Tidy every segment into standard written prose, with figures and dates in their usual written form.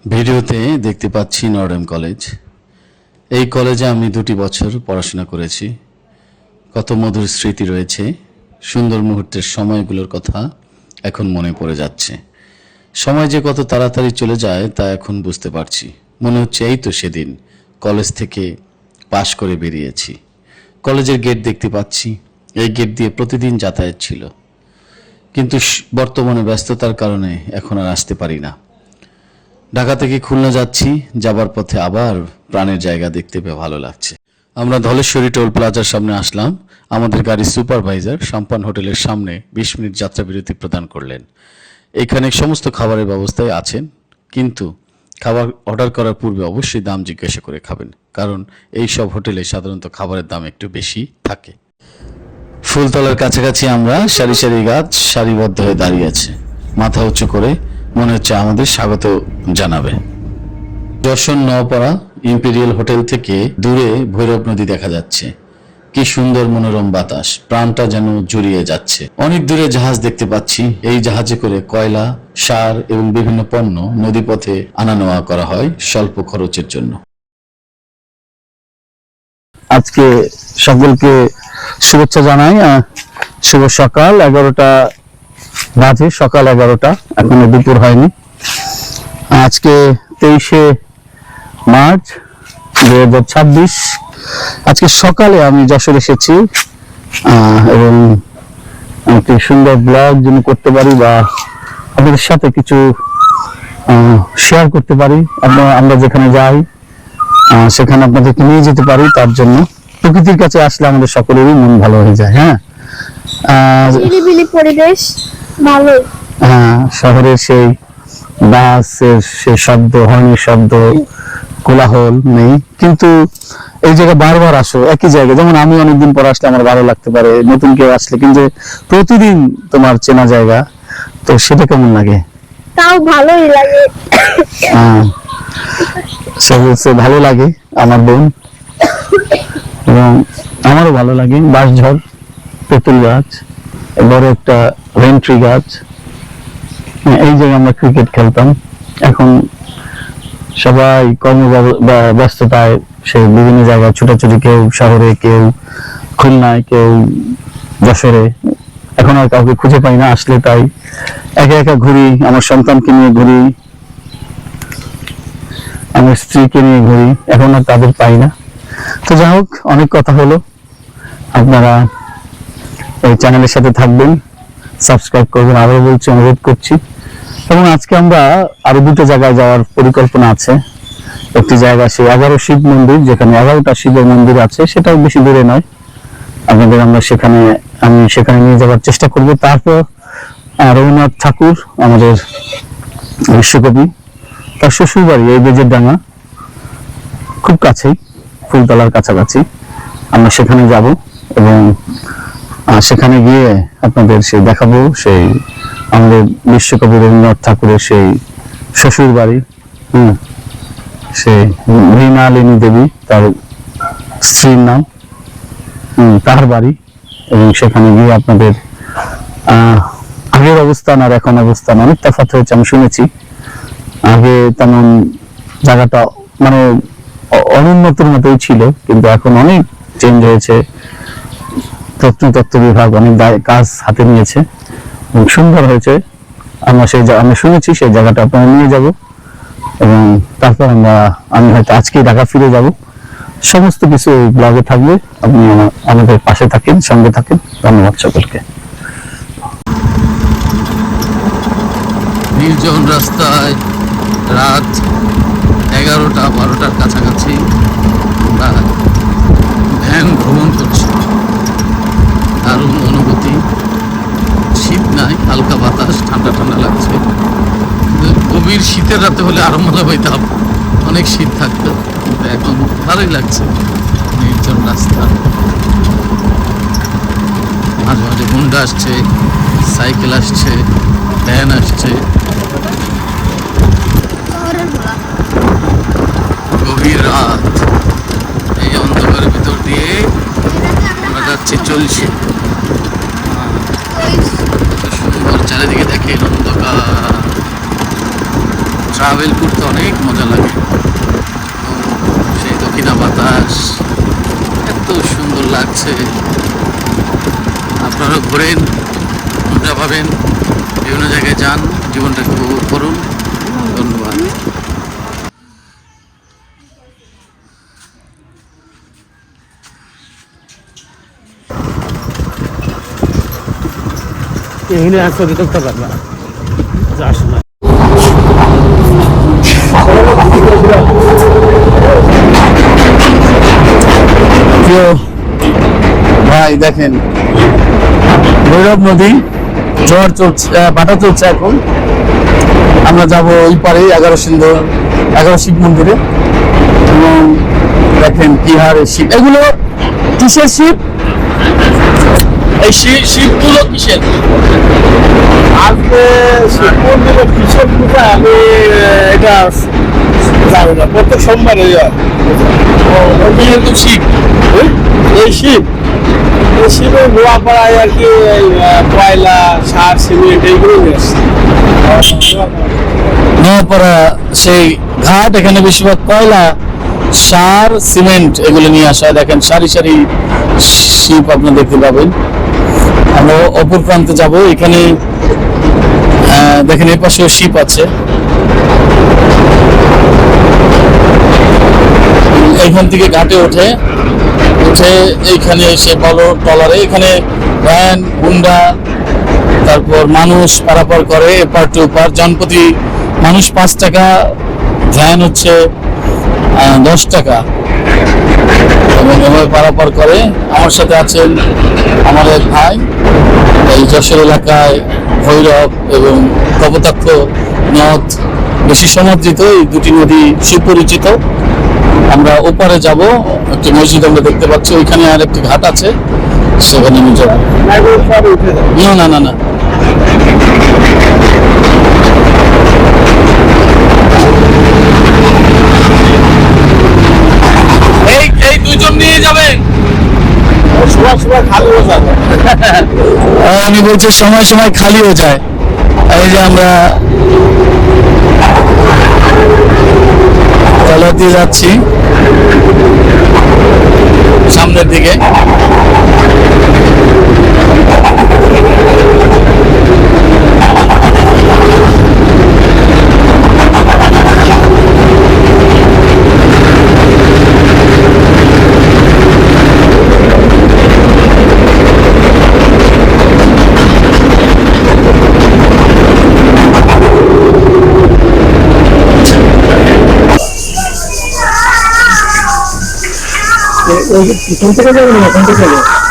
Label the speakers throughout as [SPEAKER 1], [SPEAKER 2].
[SPEAKER 1] ভিডিওতে দেখতে পাচ্ছি নর্ডেম কলেজ। এই কলেজে আমি 2টি বছর পড়াশোনা করেছি। কত মধুর স্মৃতি রয়েছে, সুন্দর মুহূর্তের সময়গুলোর কথা এখন মনে পড়ে যাচ্ছে। সময় যে কত তাড়াতাড়ি চলে যায় তা এখন বুঝতে পারছি। মনে হচ্ছে এই তো সেদিন কলেজ থেকে পাশ করে বেরিয়েছি। কলেজের গেট দেখতে পাচ্ছি, এই গেট দিয়ে প্রতিদিন যাতায়াত ছিল, কিন্তু বর্তমানে ব্যস্ততার কারণে এখন আর আসতে পারি না। ঢাকা থেকে খুলনা যাচ্ছি, যাবার পথে আবার প্রাণের জায়গা দেখতে পেয়ে ভালো লাগছে। আমরা ধলেশ্বরী টোল প্লাজার সামনে আসলাম। আমাদের গাড়ির সুপারভাইজার সাম্পান হোটেলের সামনে 20 মিনিট যাত্রা বিরতি প্রদান করলেন। এখানে সমস্ত খাবারের ব্যবস্থায় আছেন, কিন্তু খাবার অর্ডার করার পূর্বে অবশ্যই দাম জিজ্ঞাসা করে খাবেন, কারণ এই সব হোটেলে সাধারণত খাবারের দাম একটু বেশি থাকে। ফুলতলার কাছাকাছি আমরা সারি সারি গাছ সারিবদ্ধ হয়ে দাঁড়িয়ে আছে, মাথা উঁচু করে, মনে হচ্ছে আমাদের স্বাগত জানাবে। যশোর নওপাড়া ইম্পেরিয়াল হোটেল থেকে দূরে ভৈরব নদী দেখা যাচ্ছে। কি সুন্দর মনোরম বাতাস, প্রাণটা যেন জুড়িয়ে যাচ্ছে। অনেক দূরে জাহাজ দেখতে পাচ্ছি। এই জাহাজে করে কয়লা, সার এবং বিভিন্ন পণ্য নদীপথে আনা নেওয়া করা হয় স্বল্প খরচের জন্য।
[SPEAKER 2] আজকে সকলকে শুভেচ্ছা জানাই। শুভ সকাল, 11টা বাজে, সকাল 11টা, এখনো দুপুর হয়নি। আজকে 23শে মার্চ 2026। আজকে সকালে আমি যশোর এসেছি এবং একটি সুন্দর ব্লগ যেন করতে পারি বা আপনাদের সাথে কিছু শেয়ার করতে পারি। আমরা যেখানে যাই সেখানে আপনাদেরকে নিয়ে যেতে পারি। তার জন্য প্রকৃতির কাছে আসলে আমাদের সকলেরই মন ভালো হয়ে যায়।
[SPEAKER 3] নিরিবিলি পরিবেশ ভালো।
[SPEAKER 2] শহরের সেই বাসের সেই শব্দ, হর্নের শব্দ, কোলাহল নেই, কিন্তু এই জায়গায় বারবার আসো, একই জায়গায়। যেমন আমি অনেকদিন পর আসলে আমার ভালো লাগতে পারে, নতুন কেউ আসলে, কিন্তু প্রতিদিন তোমার চেনা জায়গা, তো সেটা কেমন লাগে?
[SPEAKER 3] তাও ভালোই লাগে।
[SPEAKER 2] সে বলছে ভালো লাগে আমার বোন, এবং আমারও ভালো লাগে। বাঁশঝড়, তেঁতুল গাছ, বড় একটা রেন্ট্রি গাছ, এই জায়গায় আমরা ক্রিকেট খেলতাম। এখন সবাই ব্যস্ততায় সে বিভিন্ন জায়গায় ছুটাছুটি, কেউ শহরে, কেউ খুলনায়, কেউ যশোরে। এখন আর কাউকে খুঁজে পাই না, আসলে তাই একা একা ঘুরি। আমার সন্তানকে নিয়ে ঘুরি, আমার স্ত্রীকে নিয়ে ঘুরি, এখন আর তাদের পাই না। তো যাই হোক, অনেক কথা হলো। আপনারা এই চ্যানেলের সাথে থাকবেন, সাবস্ক্রাইব করবেন, আরো বলছি, অনুরোধ করছি। এবং আজকে আমরা আরো 2টো জায়গায় যাওয়ার পরিকল্পনা আছে। একটি জায়গা সেই 11 শিব মন্দির, যেখানে 11টা শিবের মন্দির আছে, সেটাও বেশি দূরে নয়। আপনাদের আমি সেখানে নিয়ে যাওয়ার চেষ্টা করব। তারপর রবীন্দ্রনাথ ঠাকুর, আমাদের বিশ্বকবি, তার শ্বশুর বাড়ি এই বেজের ডাঙ্গা, খুব কাছেই, ফুলতলার কাছাকাছি। আমরা সেখানে যাব এবং সেখানে গিয়ে আপনাদের সেই দেখাবো সেই আমাদের বিশ্বকবি রবীন্দ্রনাথ ঠাকুরের সেই শ্বশুর বাড়ি, সেই মৃণালিনী দেবী তার স্ত্রীর নাম, তার বাড়ি। এবং সেখানে গিয়ে আপনাদের আগের অবস্থান আর এখন অবস্থান অনেক তফাৎ হয়েছে, আমি শুনেছি। আগে তেমন জায়গাটা মানে অনুন্নতর মতোই ছিল, কিন্তু এখন অনেক চেঞ্জ হয়েছে। প্রত্নতত্ত্ব বিভাগ অনেক কাজ হাতে নিয়েছে এবং সুন্দর হয়েছে। আমি শুনেছি সেই জায়গাটা আপনারা নিয়ে যাব, এবং তারপর আমি হয়তো আজকেই ঢাকা ফিরে যাব। সমস্ত কিছু এই ব্লগে থাকবে, আপনি আমাদের পাশে থাকেন, সঙ্গে থাকেন। ধন্যবাদ সকলকে।
[SPEAKER 1] নির্জন রাস্তায় রাত 11টা-12টার কাছাকাছি আমরা ভ্যান ভ্রমণ করছি। দারুণ অনুভূতি, শীত নাই, হালকা বাতাস, ঠান্ডা ঠান্ডা লাগছে। গভীর শীতের রাতে হলে আরো মজা পাইতাম, অনেক শীত থাকতো, কিন্তু এখন ভালোই লাগছে। নির্জন রাস্তা, মাঝে মাঝে হুন্ডা আসছে, সাইকেল আসছে, ভ্যান আসছে। গভীর রাত, এই অন্ধকারের ভিতর দিয়ে আমরা যাচ্ছি, চলছি। সুন্দর চারিদিকে দেখেন, অন্ধকার, ট্রাভেল করতে অনেক মজা লাগে। সেই দক্ষিণা বাতাস এত সুন্দর লাগছে। আপনারা ঘোরেন, মজা পাবেন, বিভিন্ন জায়গায় যান, জীবনটাকে উপভোগ করুন। ধন্যবাদ।
[SPEAKER 2] এখানে আসো করতে পারবে আসলে
[SPEAKER 1] ভাই দেখেন, ভৈরব নদী ঝড় চলছে, ভাটা চলছে। এখন আমরা যাব ওই পারে 11 শিব মন্দিরে। এবং দেখেন কি হারে শিব, এগুলো কিসের শিব? এই শিবগুলো কিসের?
[SPEAKER 2] আজকে শিব মন্দিরে কিসের পূজা আমি এটা জানি না, প্রত্যেক সোমবারে
[SPEAKER 1] কিন্তু শিব,
[SPEAKER 2] এই শিব শিবের গোয়াপাড়ায় আর কি কয়লা সার সিমেন্ট এইগুলো নিয়ে আসছে।
[SPEAKER 1] নোয়াপাড়া সেই ঘাট, এখানে বেশিরভাগ কয়লা, সার, সিমেন্ট এগুলো নিয়ে আসা হয়। দেখেন সারি সারি শিপ আপনারা দেখতে পাবেন। আমরা অপর প্রান্তে যাব। এখানে দেখেন এই পাশেও শিপ আছে। এইখান থেকে ঘাটে উঠে এইখানে এসে বলো ট্রলারে, এখানে ভ্যান, হুন্ডা, তারপর মানুষ পারাপার করে এপার টু ওপার। জনপ্রতি মানুষ 5 টাকা, ভ্যান হচ্ছে 10 টাকা, এবং এভাবে পারাপার করে। আমার সাথে আছেন আমার এক ভাই। এই যশোর এলাকায় ভৈরব এবং কপোতাক্ষ নদ বেশি সমাদৃত, এই দুটি নদী সুপরিচিত। আমরা ওপারে যাব, একটি মসজিদ আমরা দেখতে পাচ্ছি, ওইখানে আর একটি ঘাট আছে, সেখানে আমি যাবো। না না না, এই দুইজন নিয়ে যাবেন। আমি বলছি সময় সময় খালিও যায়। এই যে আমরা ট্রলার দিয়ে যাচ্ছি সামনের দিকে।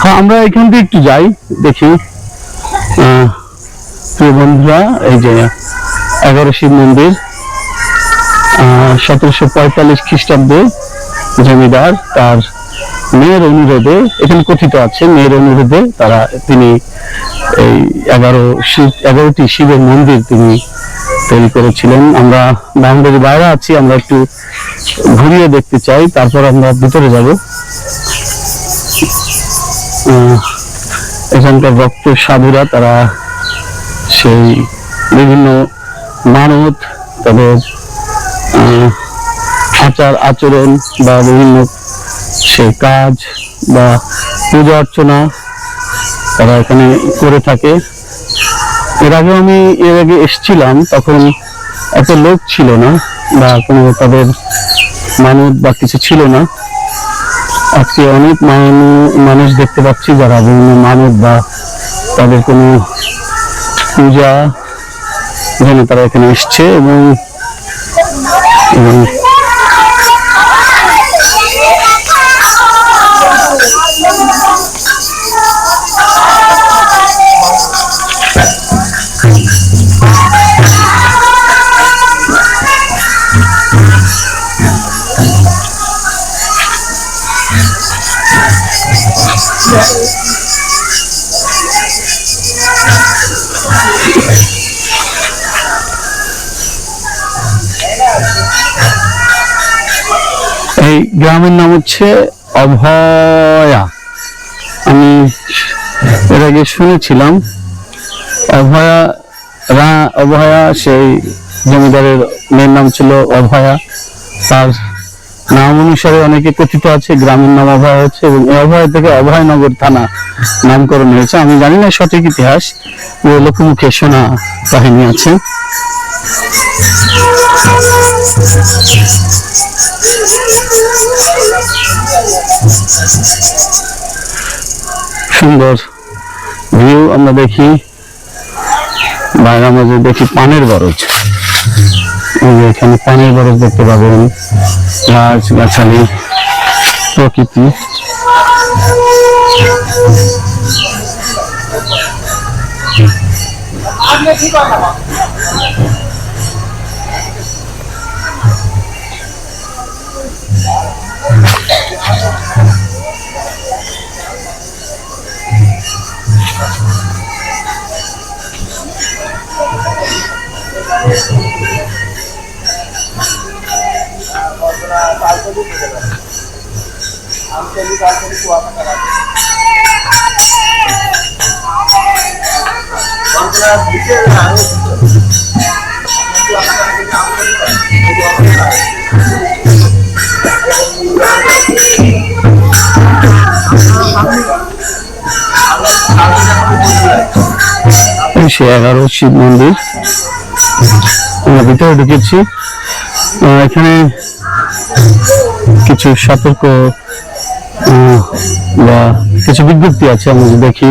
[SPEAKER 2] হ্যাঁ, আমরা এখান থেকে একটু যাই, দেখি। প্রিয় বন্ধুরা, এই যে 11 শিব মন্দির, 1745 খ্রিস্টাব্দে জমিদার তার মেয়ের অনুরোধে, এখানে কথিত আছে মেয়ের অনুরোধে তিনি এই 11টি শিবের মন্দির তিনি তৈরি করেছিলেন। আমরা বাউন্ডারি বাইরে আছি, আমরা একটু ঘুরিয়ে দেখতে চাই, তারপর আমরা ভিতরে যাব। এখানকার ভক্ত সাধুরা তারা সেই বিভিন্ন মানত, তাদের আচার আচরণ বা বিভিন্ন সেই কাজ বা পূজা অর্চনা তারা এখানে করে থাকে। এর আগে এসেছিলাম, তখন এত লোক ছিল না বা কোনো তাদের মানত বা কিছু ছিল না। আজকে অনেক মানুষ দেখতে পাচ্ছি যারা বিভিন্ন মানত বা তাদের কোনো পূজা জন্য তারা এখানে এসছে। এবং এই গ্রামের নাম হচ্ছে অভয়া। আমি এর আগে শুনেছিলাম অভয়া সেই জমিদারের মেয়ের নাম ছিল অভয়া। তার নাম অনুসারে অনেকে কথিত আছে, গ্রামের নাম অভয় হচ্ছে এবং এই অভয় থেকে অভয়নগর থানা নামকরণ হয়েছে। আমি জানি না সঠিক ইতিহাস, লোকমুখে শোনা কাহিনী আছে। সুন্দর ভিউ আমরা দেখি, বাইরে আমরা যে দেখি পানের বরজ, এখানে পানের বরজ দেখতে পাবেন, গাছ গাছালি প্রকৃতি। সে 11 শিব মন্দির, আমরা ভিতরে ঢুকেছি। এখানে কিছু সতর্ক বা কিছু বিজ্ঞপ্তি আছে, আমরা দেখি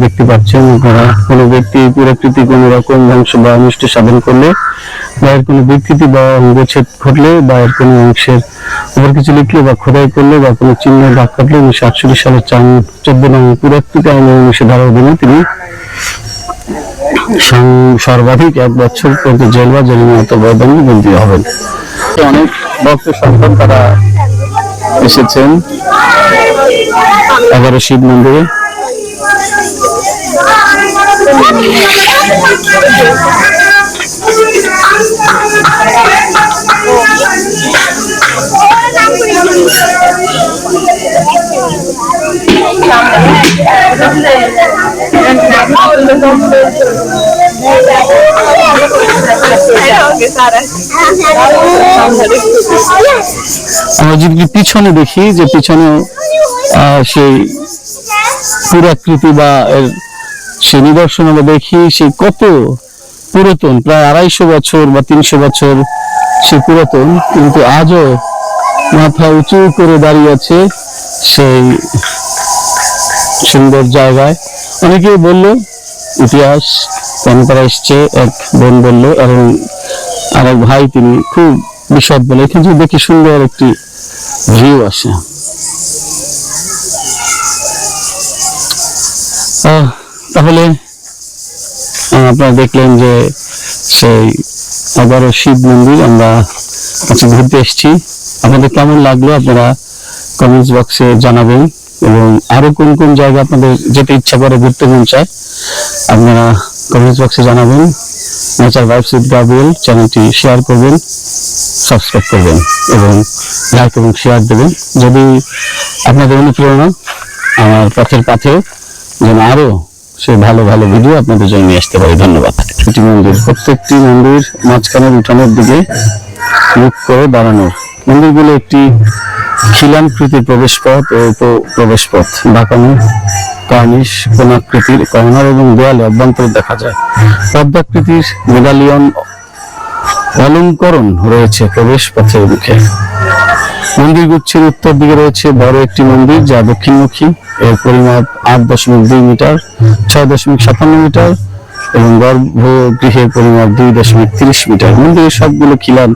[SPEAKER 2] দেখতে পাচ্ছেন আপনারা, কোনো ব্যক্তি পুরাকৃতি কোনো রকম ধ্বংস বা অনিষ্ট সাধন করলে বা এর কোনো বিকৃতি বা অঙ্গচ্ছেদ ঘটলে বা এর কোনো অংশের উপর কিছু লিখলে বা খোদাই করলে বা কোনো চিহ্ন দাগ কাটলে 1948 সালের 14 নং পুরাকৃতি আইনের 19 ধারার অধীনে তিনি সর্বাধিক 1 বছর পর্যন্ত জেল বা জরিমানা বদলে বন্দী হবেন। অনেক ভক্ত সন্তান তারা এসেছেন 11 শিব মন্দিরে। আমরা যদি পিছনে দেখি, যে পিছনে সেই পুরাকৃতি বা এর সেই নিদর্শন আমরা দেখি, সেই কত পুরাতন, প্রায় 250 বছর বা 300 বছর সে পুরাতন, কিন্তু আজও মাথা উঁচু করে দাঁড়িয়ে আছে সেই সুন্দর জায়গায়। অনেকে বলল ইতিহাস কেন তারা এসছে, এক বোন বললো এবং আরেক ভাই তিনি খুব বিশদ বলে। এখানে যদি দেখি সুন্দর একটি ভিউ আসে। তাহলে আপনারা দেখলেন যে সেই 11 শিব মন্দির আমরা কাছে ঘুরতে এসেছি। আপনাদের কেমন লাগলো আপনারা কমেন্টস বক্সে জানাবেন, এবং আরো কোন কোন জায়গা আপনাদের যেতে ইচ্ছা করে, ঘুরতে মন চায়, আপনারা কমেন্টস বক্সে জানাবেন। নেচার ভাইবস উইথ গাব্রিয়েল চ্যানেলটি শেয়ার করবেন, সাবস্ক্রাইব করবেন এবং লাইক এবং শেয়ার দেবেন। যদি আপনাদের অনুপ্রেরণা আমার পথের পাথেও যেন আরো সে ভালো ভালো ভিডিও আপনাদের জন্য নিয়ে আসতে পারি। ধন্যবাদ। দুটি মন্দির, প্রত্যেকটি মন্দির মাঝখানের উঠানের দিকে মুখ করে দাঁড়ানোর। মন্দিরগুলো একটি খিলানকৃতির প্রবেশ পথ ও প্রবেশ পথ, বাঁকানো কার্নিশ কোণাকৃতির কর্নার এবং দেয়ালে অভ্যন্তরে দেখা যায় পদ্মাকৃতির মেডালিয়ন অলঙ্করণ রয়েছে প্রবেশ পথের মুখে। মন্দির গুচ্ছের উত্তর দিকে রয়েছে বড় একটি মন্দির যা দক্ষিণমুখী। এর পরিমাপ 8.2 মিটার, 6.57 মিটার এবং গর্ভগৃহের পরিমাপ 2.30 মিটার। মন্দিরের সবগুলো খিলান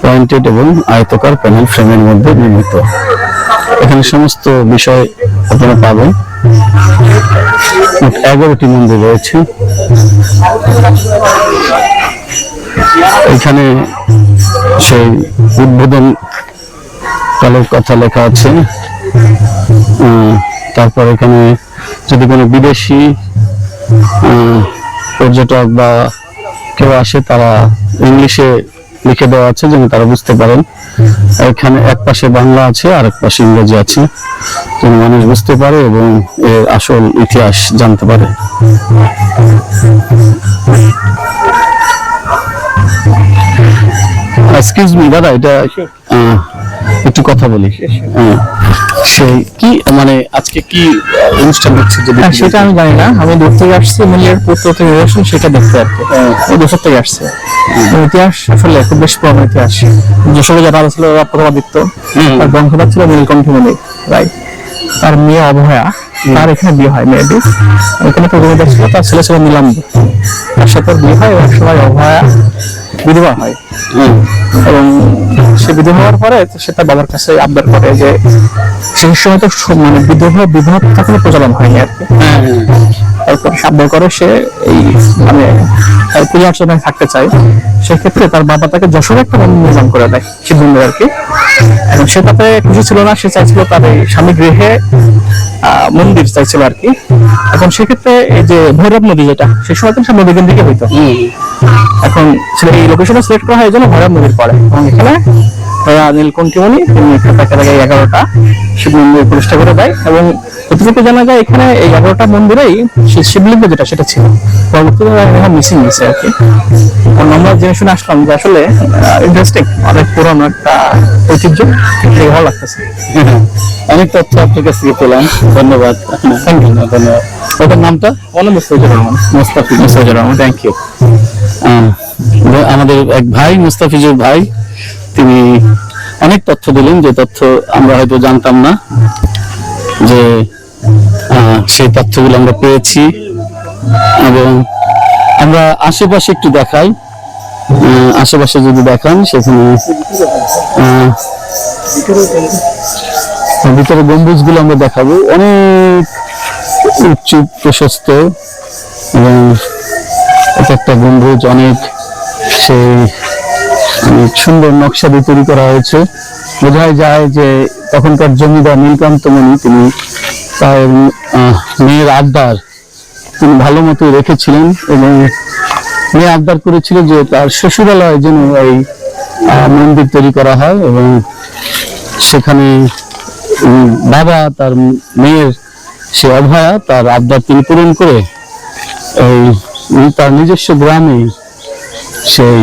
[SPEAKER 2] পয়েন্টেড এবং আয়তাকার প্যানেল ফ্রেমের মধ্যে নির্মিত। এখানে সমস্ত বিষয় আপনারা পাবেন। 11টি মন্দির রয়েছে। এখানে সেই উদ্বোধন কালের কথা লেখা আছে। তারপর এখানে যদি কোনো বিদেশি পর্যটক বা কেউ আসে, তারা ইংলিশে লিখে দেওয়া আছে যেন তারা বুঝতে পারেন। এখানে এক পাশে বাংলা আছে আর এক পাশে ইংরেজি আছে, যেন মানুষ বুঝতে পারে এবং এর আসল ইতিহাস জানতে পারে। এক্সকিউজ মি দাদা, এটা একটু কথা বলি। সেই কি মানে আজকে কি অনুষ্ঠান হচ্ছে যদি
[SPEAKER 4] সেটা আমি জানি না, আমি দূর থেকে আসছি, মিলিয়ার পুত্র থেকে রিলেশন সেটা দেখতে আর কি। ওই দেশের থেকে আসছে। ইতিহাস আসলে খুব বেশ পুরনো ইতিহাস। যশোরে যারা ছিল প্রভাবিত, তার বংশধর ছিল নীলকণ্ঠ মণি, রাইট। তার মেয়ে অভয়া, তার এখানে বিয়ে হয় মেয়েদের। এখানে তো জমিদার ছিল, তার ছেলে ছিল নীলাম্ব, তার সাথে বিয়ে হয়। এক সময় অভয়া বিধবা হয় এবং সে বিধবা হওয়ার পরে সে তার বাবার কাছে আবদার করে যে সেই সময় তো মানে বিবাহ কোনো প্রচলন হয়নি আর কি। তারপর সে আবদার করে সে এই মানে পূজা অর্চনায় থাকতে চায়। সেক্ষেত্রে তার বাবা তাকে যশোরে একটা মন্দির নির্মাণ করে দেয়, শিব মন্দির আর কি। এবং সে তাতে খুশি ছিল না, সে চাইছিল তার এই স্বামী গৃহে মন্দির চাইছিল আর কি। এখন সেক্ষেত্রে এই যে ভৈরব নদী, যেটা সেই সময় কিন্তু নদী কেন্দ্রিক হইতো, এখন এই লোকেশনে সিলেক্ট করা হয় এই জন্য ভৈরব নদীর পরে। এবং এখানে নীলকণ্ঠীমণি তিনি 11টা শিব মন্দির প্রতিষ্ঠা করে দেয়। এবং যতটুকু জানা যায় এখানে এই 11টা মন্দিরেই শিবলিঙ্গ যেটা সেটা ছিল, পরবর্তীতে এখন মিসিং গেছে আর কি। আমরা জেনে শুনে আসলাম যে আসলে ইন্টারেস্টিং, অনেক পুরনো একটা ঐতিহ্য, ভালো লাগতেছে।
[SPEAKER 2] অনেক তথ্য আপনার কাছ থেকে পেলাম, ধন্যবাদ। থ্যাংক ইউ, ধন্যবাদ। ওটার নামটা
[SPEAKER 4] মুস্তাফিজুর রহমান।
[SPEAKER 2] Mustafizur Rahman, thank you. আমাদের এক ভাই মুস্তাফিজুর ভাই, তিনি অনেক তথ্য দিলেন, যে তথ্য আমরা হয়তো জানতাম না, যে সেই তথ্যগুলো আমরা পেয়েছি। এবং আমরা আশেপাশে একটু দেখাই, আশেপাশে যদি দেখান সেখানে ভিতরে গম্বুজগুলো আমরা দেখাবো, অনেক উঁচু প্রশস্ত। এবং এক একটা গম্বুজ অনেক সেই অনেক সুন্দর নকশা দিয়ে তৈরি করা হয়েছে। বোঝাই যায় যে তখনকার জমিদার নীলকান্ত মণি তিনি তার মেয়ের আবদার তিনি ভালো মতো রেখেছিলেন। এবং মেয়ে আবদার করেছিল যে তার শ্বশুরালয়ে যেন এই মন্দির তৈরি করা হয়। এবং সেখানে বাবা তার মেয়ের সে অভয়া তার আবদার তিনি পূরণ করে এই তার নিজস্ব গ্রামে সেই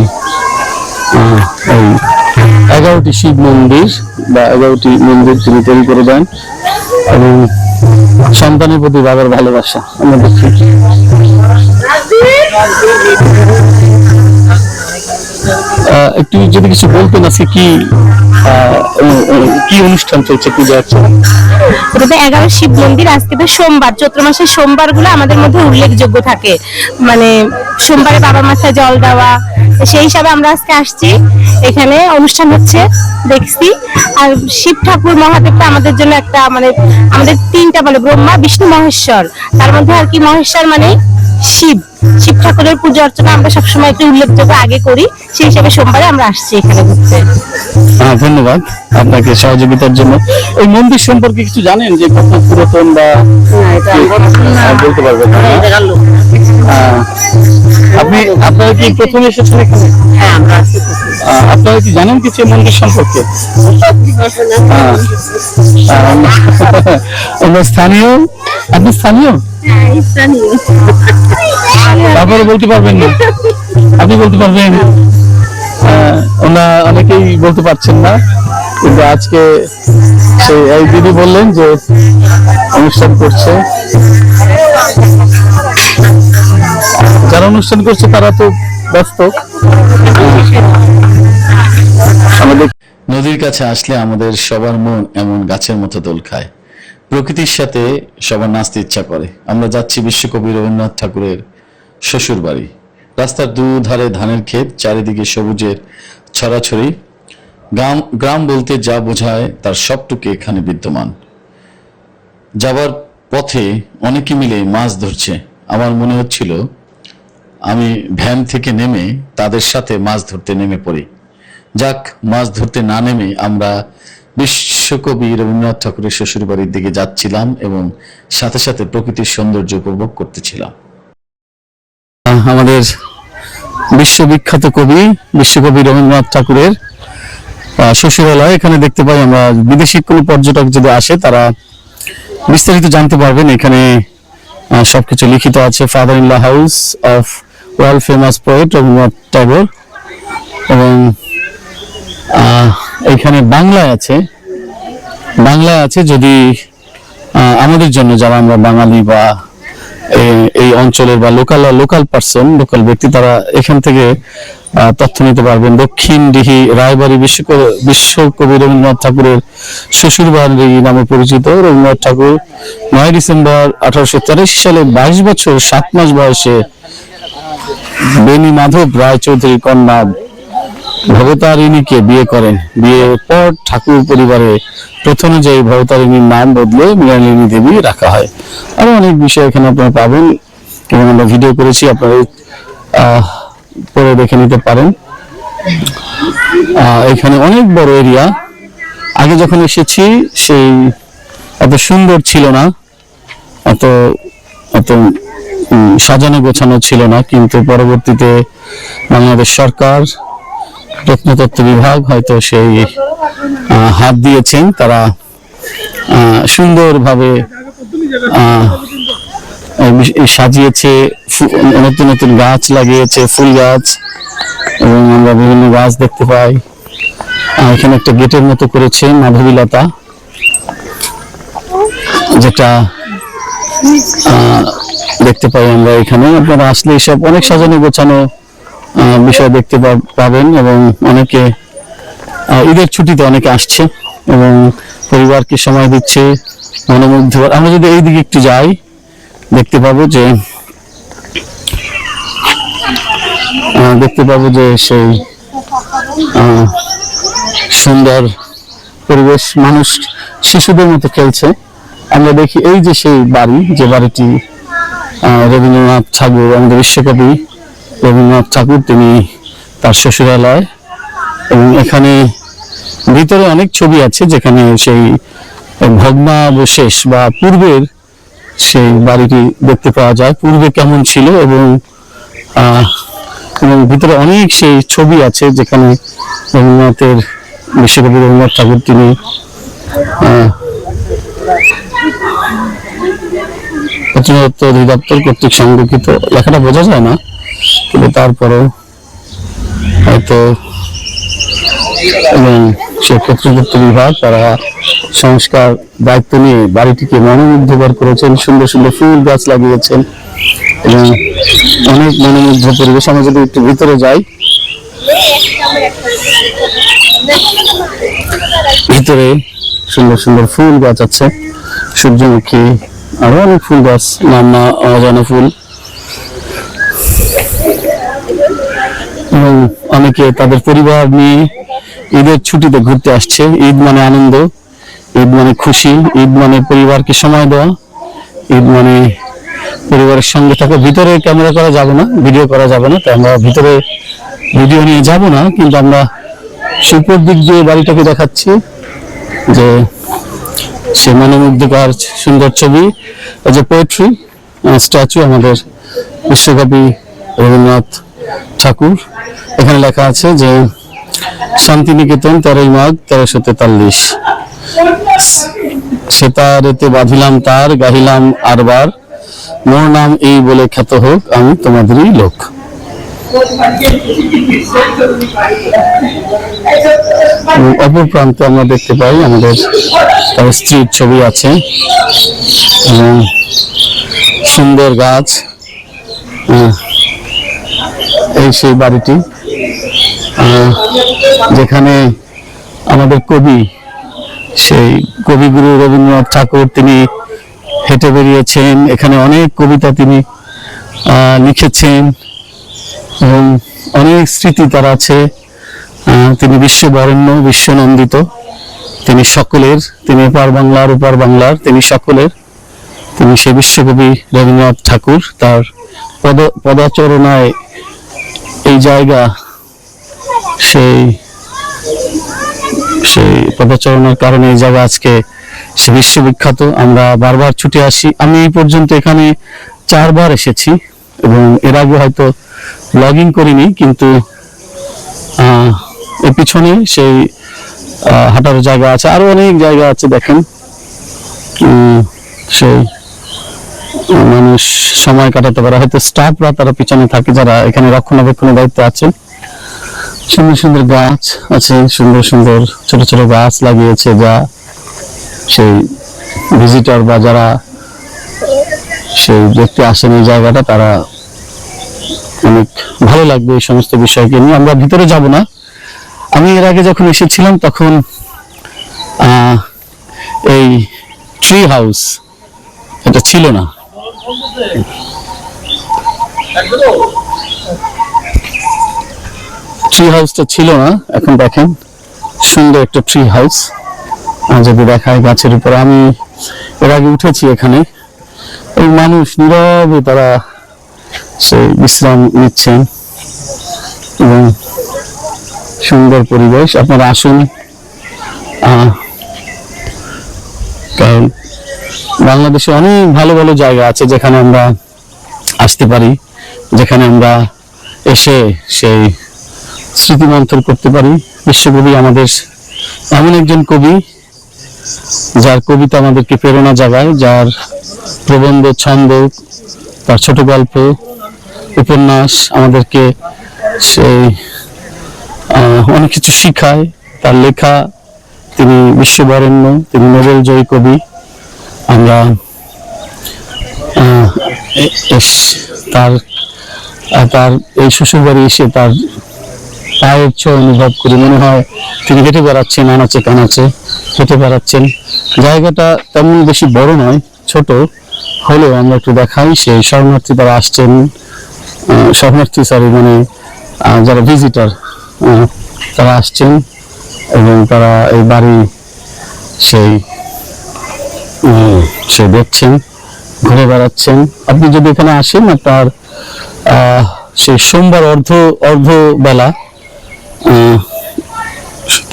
[SPEAKER 2] 11টি শিব মন্দির বা 11টি মন্দির তিনি তৈরি করে দেন। এবং সন্তানের প্রতি বাবার ভালোবাসা আমরা দেখি। একটু যদি কিছু বলতেন, আজকে কি কি অনুষ্ঠান চলছে, পূজা অর্চনা?
[SPEAKER 5] এটা তো 11 শিব মন্দির। আজকে তো সোমবার, চৈত্র মাসের সোমবার গুলো আমাদের মধ্যে উল্লেখযোগ্য থাকে, মানে সোমবারে বাবার মাথায় জল দেওয়া, সেই হিসাবে আমরা আজকে আসছি। এখানে অনুষ্ঠান হচ্ছে দেখছি। আর শিব ঠাকুর মহাদেবটা আমাদের জন্য একটা মানে আমাদের তিনটা মানে ব্রহ্মা বিষ্ণু মহেশ্বর, তার মধ্যে আর কি মহেশ্বর মানে শিব। শিব ঠাকুরের পূজা অর্চনা আমরা সবসময় একটু উল্লেখযোগ্য আগে করি, সেই হিসাবে সোমবারে আমরা আসছি এখানে ঘুরতে।
[SPEAKER 2] ধন্যবাদ আপনাকে সহযোগিতার জন্য। এই মন্দির সম্পর্কে কিছু জানেন, যে কত পুরাতন বা বলতে পারবেন? আপনি আপনারা কি প্রথমে এসেছেন এখানে? আপনারা কি জানেন কিছু মন্দির সম্পর্কে? আমরা স্থানীয়। আপনি স্থানীয়? তারপরে বলতে পারবেন না? আপনি বলতে পারবেন? ওনা অনেকেই বলতে পারছেন না, কিন্তু আজকে সেই এই দিদি বললেন যে অনুষ্ঠান করছে। যারা অনুষ্ঠান করছে তারা তো ব্যস্ত।
[SPEAKER 1] নদীর কাছে আসলে আমাদের সবার মন এমন গাছের মতো দোল খায়, প্রকৃতির সাথে সবার নাচতে ইচ্ছা করে। আমরা যাচ্ছি বিশ্বকবি রবীন্দ্রনাথ ঠাকুরের শ্বশুর বাড়ি। রাস্তার দুধারে ধানের ক্ষেত, চারিদিকে সবুজের ছড়াছড়ি। গ্রাম বলতে যা বোঝায় তার সবটুকু এখানে বিদ্যমান। যাবার পথে অনেকে মিলে মাছ ধরছে। আমার মনে হচ্ছিল আমি ভ্যান থেকে নেমে তাদের সাথে মাছ ধরতে নেমে পড়ি। যাক, মাছ ধরতে না নেমে আমরা বিশ্বকবি রবীন্দ্রনাথ ঠাকুরের শ্বশুর বাড়ির দিকে যাচ্ছিলাম এবং সাথে সাথে প্রকৃতির সৌন্দর্য উপভোগ করতেছিলাম।
[SPEAKER 2] আমাদের বিশ্ববিখ্যাত কবি বিশ্বকবি রবীন্দ্রনাথ ঠাকুরের শ্বশুরালয় এখানে দেখতে পাই আমরা। বিদেশি কোনো পর্যটক যদি আসে তারা বিস্তারিত জানতে পারবেন। এখানে সবকিছু লিখিত আছে। Father in law house of world famous poet Rabindranath Tagore. এবং এখানে বাংলায় আছে যদি আমাদের জন্য যারা আমরা বাঙালি বা এই অঞ্চলের বা লোকাল পার্সন, লোকাল ব্যক্তি, তারা এখান থেকে তথ্য নিতে পারবেন। দক্ষিণডিহি রায়বাড়ি বিশ্বকবি রবীন্দ্রনাথ ঠাকুরের শ্বশুর বাড়ি নামে পরিচিত। রবীন্দ্রনাথ ঠাকুর 9 ডিসেম্বর 1883 সালে 22 বছর 7 মাস বয়সে বেনি মাধব রায়চৌধুরীর কন্যা ভবতারিণীকে বিয়ে করেন। বিয়ের পর ঠাকুর পরিবারে প্রথম অনুযায়ী ভবতারিণীর নাম বদলে মৃণালিনী দেবী রাখা হয়। আরো অনেক বিষয় এখানে আপনারা পাবেন এবং আমরা ভিডিও করেছি, আপনারা পরে দেখে নিতে পারেন। এখানে অনেক বড় এরিয়া। আগে যখন এসেছি সেই এত সুন্দর ছিল না, এত সাজানো গোছানো ছিল না, কিন্তু পরবর্তীতে বাংলাদেশ সরকার প্রত্নতত্ত্ব বিভাগ হয়তো সেই হাত দিয়েছেন, তারা সুন্দরভাবে সাজিয়েছে, নতুন নতুন গাছ লাগিয়েছে, ফুল গাছ, এবং আমরা বিভিন্ন গাছ দেখতে পাই। এখানে একটা গেটের মতো করেছে মাধবীলতা, যেটা দেখতে পাই আমরা এখানে। আপনারা আসলে সব অনেক সাজানো গোছানো বিষয় দেখতে পাবেন, এবং অনেকে ঈদের ছুটিতে অনেকে আসছে এবং পরিবারকে সময় দিচ্ছে, মনোমুগ্ধ। আমরা যদি এইদিকে একটু যাই দেখতে পাবো যে সেই সুন্দর পরিবেশ, মানুষ শিশুদের মতো খেলছে। আমরা দেখি এই যে সেই বাড়ি, যে বাড়িটি রবীন্দ্রনাথ ঠাকুর, আমাদের বিশ্বকবি রবীন্দ্রনাথ ঠাকুর, তিনি তার শ্বশুরালয়। এবং এখানে ভিতরে অনেক ছবি আছে যেখানে সেই ভগ্নাবশেষ বা পূর্বের সেই বাড়িটি দেখতে পাওয়া যায়, পূর্বে কেমন ছিল। এবং ভিতরে অনেক সেই ছবি আছে যেখানে বিশ্বকবি রবীন্দ্রনাথ ঠাকুর তিনি প্রত্নতত্ত্ব অধিদপ্তর কর্তৃক সংরক্ষিত। লেখাটা বোঝা যায় না, কিন্তু তারপরেও হয়তো, এবং সে প্রত্নতত্ত্ব বিভাগ তারা সংস্কার দায়িত্ব নিয়ে বাড়িটিকে মনোমুগ্ধকর করেছেন, সুন্দর সুন্দর ফুল গাছ লাগিয়েছেন এবং অনেক মনোমুগ্ধ পরিবেশ। আমরা যদি একটু ভিতরে যাই, ভিতরে সুন্দর সুন্দর ফুল গাছ আছে, সূর্যমুখী, আরো অনেক ফুল গাছ, নাম না অজানা ফুল। এবং অনেকে তাদের পরিবার নিয়ে ঈদের ছুটিতে ঘুরতে আসছে। ঈদ মানে আনন্দ, ঈদ মানে খুশি, ঈদ মানে পরিবারকে সময় দেওয়া, ঈদ মানে পরিবারের সঙ্গে থাকা। ভিতরে ক্যামেরা করা যাবে না, ভিডিও করা যাবে না, তাই আমরা ভিতরে ভিডিও নিয়ে যাব না, কিন্তু আমরা সুপর দিক দিয়ে বাড়িটাকে দেখাচ্ছি যে সে মনোমুগ্ধকর সুন্দর ছবি। এই যে পোয়েট্রি স্ট্যাচু আমাদের বিশ্বকবি রবীন্দ্রনাথ ঠাকুর, এখানে লেখা আছে যে শান্তিনিকেতন 13 মাঘ 1343, সেতারেতে বাঁধিলাম তার, গাহিলাম আরবার, মোর নাম এই বলে খ্যাত হোক, আমি তোমাদেরই লোক। অপর প্রান্তে আমরা দেখতে পাই আমাদের তার স্ত্রীর ছবি আছে এবং সুন্দর গাছ। এই সেই বাড়িটি যেখানে আমাদের কবি, সেই কবিগুরু রবীন্দ্রনাথ ঠাকুর তিনি হেঁটে বেরিয়েছেন। এখানে অনেক কবিতা তিনি লিখেছেন এবং অনেক স্মৃতি তার আছে। তিনি বিশ্ববরেণ্য, বিশ্বনন্দিত, তিনি সকলের, তিনি এপার বাংলার ওপার বাংলার, তিনি সকলের, তিনি সেই বিশ্বকবি রবীন্দ্রনাথ ঠাকুর। তার পদাচরণায় এই জায়গা, সেই পদাচরণের কারণে এই জায়গা আজকে সে বিশ্ববিখ্যাত। আমরা বারবার ছুটে আসি। আমি এই পর্যন্ত এখানে 4 বার এসেছি এবং এর আগে হয়তো ব্লগিং করিনি, কিন্তু এর পিছনে সেই হাঁটার জায়গা আছে, আরো অনেক জায়গা আছে। দেখেন সেই মানুষ সময় কাটাতে পারে, হয়তো স্টাফরা তারা পিছনে থাকে যারা এখানে রক্ষণাবেক্ষণের দায়িত্বে আছেন। সুন্দর সুন্দর গাছ আছে, সুন্দর সুন্দর ছোট ছোট গাছ লাগিয়েছে, যা সেই ভিজিটর বা যারা সেই দেখতে আসেন এই জায়গাটা তারা অনেক ভালো লাগবে এই সমস্ত বিষয়কে নিয়ে। আমরা ভিতরে যাব না। আমি এর আগে যখন এসেছিলাম তখন এই ট্রি হাউস এটা ছিল না। ট্রি হাউসটা ছিল না, এখন দেখেন সুন্দর একটা ট্রি হাউস যদি দেখায় গাছের উপরে। আমি এর আগে উঠেছি এখানে, এই মানুষ নীরবে তারা সেই বিশ্রাম নিচ্ছেন এবং সুন্দর পরিবেশ। আপনারা আসুন, কারণ বাংলাদেশে অনেক ভালো ভালো জায়গা আছে যেখানে আমরা আসতে পারি, যেখানে আমরা এসে সেই স্মৃতি মন্থন করতে পারি। বিশ্বকবি আমাদের এমন একজন কবি যার কবিতা আমাদেরকে প্রেরণা জাগায়, যার প্রবন্ধ, ছন্দ, তার ছোট গল্প, উপন্যাস আমাদেরকে সেই অনেক কিছু শিখায়। তার লেখা, তিনি বিশ্ববরেণ্য, তিনি নোবেল জয়ী কবি। আমরা তার এই শ্বশুরবাড়ি এসে তার পায়ের ছোঁয়া অনুভব করি, মনে হয় তিনি হেঁটে বেড়াচ্ছেন, আনাচে কানাচে হেঁটে বেড়াচ্ছেন। জায়গাটা তেমন বেশি বড় নয়, ছোট হলেও আমরা একটু দেখাই। সেই শরণার্থী তারা আসছেন, মানে যারা ভিজিটর তারা আসছেন এবং তারা এই বাড়ি সেই দেখছেন, ঘুরে বেড়াচ্ছেন। আপনি যদি এখানে আসেন, আপনার সেই সোমবার অর্ধ বেলা,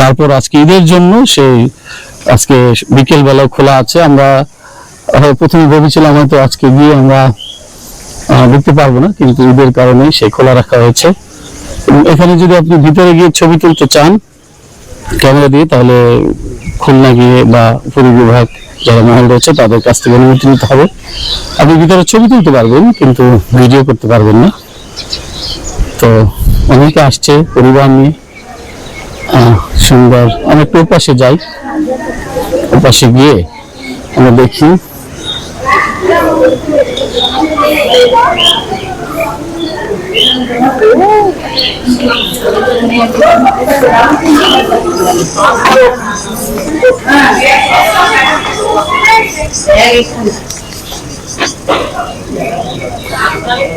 [SPEAKER 2] তারপর আজকে ঈদের জন্য সেই আজকে বিকেল বেলাও খোলা আছে। আমরা প্রথমে ভেবেছিলাম হয়তো আজকে গিয়ে আমরা দেখতে পারবো না, কিন্তু ঈদের কারণে সেই খোলা রাখা হয়েছে। এখানে যদি আপনি ভিতরে গিয়ে ছবি তুলতে চান ক্যামেরা দিয়ে, তাহলে খুলনা গিয়ে বা পরিবিভাগ যারা মহল রয়েছে তাদের কাছ থেকে অনুমতি নিতে হবে। আপনি ভিতরে ছবি তুলতে পারবেন কিন্তু ভিডিও করতে পারবেন না। তো অনেকে আসছে পরিবার নিয়ে, সুন্দর। আমি একটু ওপাশে যাই, ওপাশে গিয়ে আমরা দেখি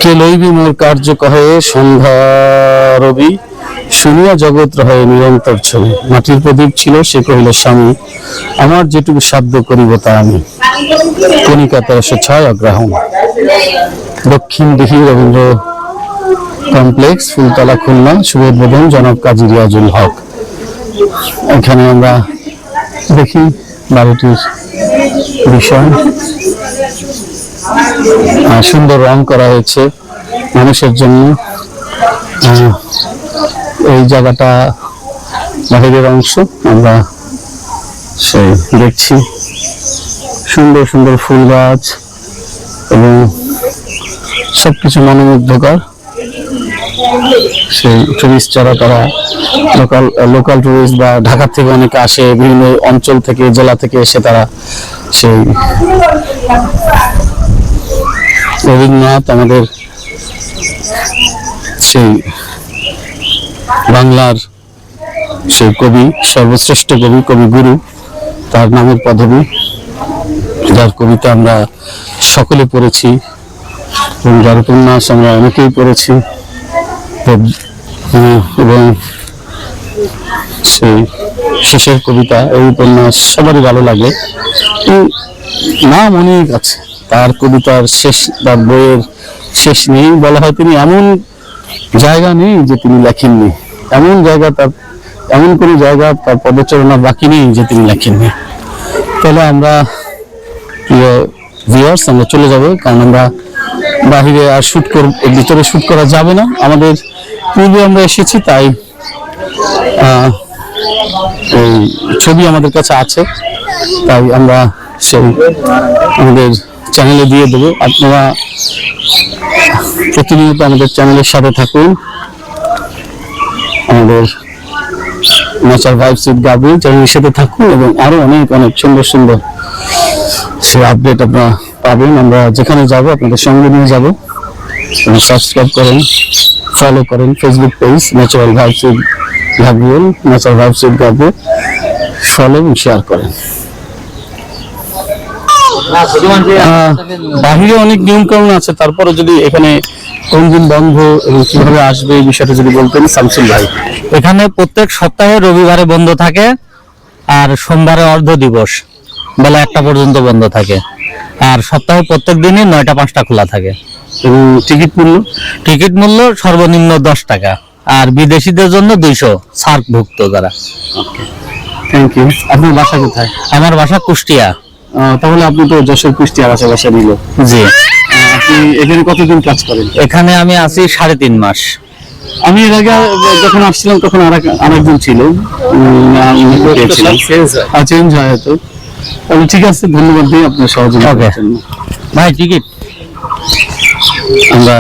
[SPEAKER 2] কে লইবি মোর কার্য কহে সন্ধ্যা রবি, শুনিয়া জগৎ রহে নিরন্তর ছবি। মাটির প্রদীপ ছিল, সে কহিল স্বামী, আমার যেটুকু সাধ্য করিব তা আমি। কণিকা 1306 অগ্রহায়ণ। দক্ষিণ দিঘি রবীন্দ্র কমপ্লেক্স, ফুলতলা, খুলনা। শুভ উদ্বোধন জনাব কাজী রিয়াজুল হক। এখানে আমরা দেখি বাড়িটির বিষয়। সুন্দর রং করা হয়েছে মানুষের জন্য। এই জায়গাটা বাহিরের অংশ, আমরা সেই দেখছি সুন্দর সুন্দর ফুল গাছ এবং সবকিছু মনোমুগ্ধকর। সেই টুরিস্ট যারা তারা লোকাল টুরিস্ট বা ঢাকা থেকে অনেকে আসে, বিভিন্ন অঞ্চল থেকে, জেলা থেকে এসে তারা সেই রবীন্দ্রনাথ আমাদের সেই বাংলার সেই কবি, সর্বশ্রেষ্ঠ কবি, কবিগুরু, তার নামের পদবী, যার কবিতা আমরা সকলে পড়েছি এবং যার উপন্যাস আমরা অনেকেই পড়েছি এবং সেই শেষের কবিতা, এই উপন্যাস সবারই ভালো লাগে। নাম অনেক আছে তার, কবিতার শেষ বা বইয়ের শেষ নেই। বলা হয় তিনি এমন জায়গা নেই যে তিনি লেখেননি, এমন জায়গা তার, এমন কোনো জায়গা তার পদচারণা বাকি নেই যে তিনি লেখেননি। তাহলে আমরা প্রিয় ভিউয়ার্স আমরা চলে যাব, কারণ আমরা বাহিরে আর ভিতরে শুট করা যাবে না। আমাদের পূর্বে আমরা এসেছি, তাই এই ছবি আমাদের কাছে আছে, তাই আমরা সেই আমাদের চ্যানেলে দিয়ে দেবো। আপনারা প্রতিনিয়ত আমাদের চ্যানেলের সাথে থাকুন, আমাদের আমাদের নেচার ভাইবস উইথ গাবি চ্যানেলের সাথে থাকুন এবং আরো অনেক অনেক সুন্দর সুন্দর সেই আপডেট আপনারা পাবেন। আমরা যেখানে যাব আপনাদের সঙ্গে নিয়ে যাব। সাবস্ক্রাইব করেন, ফলো করেন Facebook page natural vibes with Gabriel, natural vibes with Gabriel, follow এবং শেয়ার করেন। বাহিরে অনেক নিয়ম কানুন আছে, তারপরে যদি এখানে কোন দিন বন্ধ এবং কিভাবে আসবে এই বিষয়টা যদি বলতেন শামসুল ভাই।
[SPEAKER 6] এখানে প্রত্যেক সপ্তাহে রবিবারে বন্ধ থাকে, আর সোমবারে অর্ধ দিবস বেলা 1টা পর্যন্ত বন্ধ থাকে, আর সপ্তাহে প্রত্যেক দিনই 9টা 5টা খোলা থাকে।
[SPEAKER 2] এবং
[SPEAKER 6] টিকিট মূল্য সর্বনিম্ন 10 টাকা, আর বিদেশিদের জন্য 200 সার্কভুক্ত যারা।
[SPEAKER 2] Thank you. আপনার বাসা কোথায়?
[SPEAKER 6] আমার বাসা কুষ্টিয়া।
[SPEAKER 2] তাহলে আপনি তো যশোর কুষ্টিয়া বাসা নিল।
[SPEAKER 6] জি।
[SPEAKER 2] আপনি এখানে কতদিন কাজ করেন?
[SPEAKER 6] এখানে আমি আছি 3.5 মাস।
[SPEAKER 2] আমি এর আগে যখন আসছিলাম তখন আরেকজন ছিল, চেঞ্জ হয় হয়তো। তাহলে ঠিক আছে, ধন্যবাদ দিই আপনার সহযোগিতার জন্য।
[SPEAKER 6] ভাই টিকিট
[SPEAKER 2] আমরা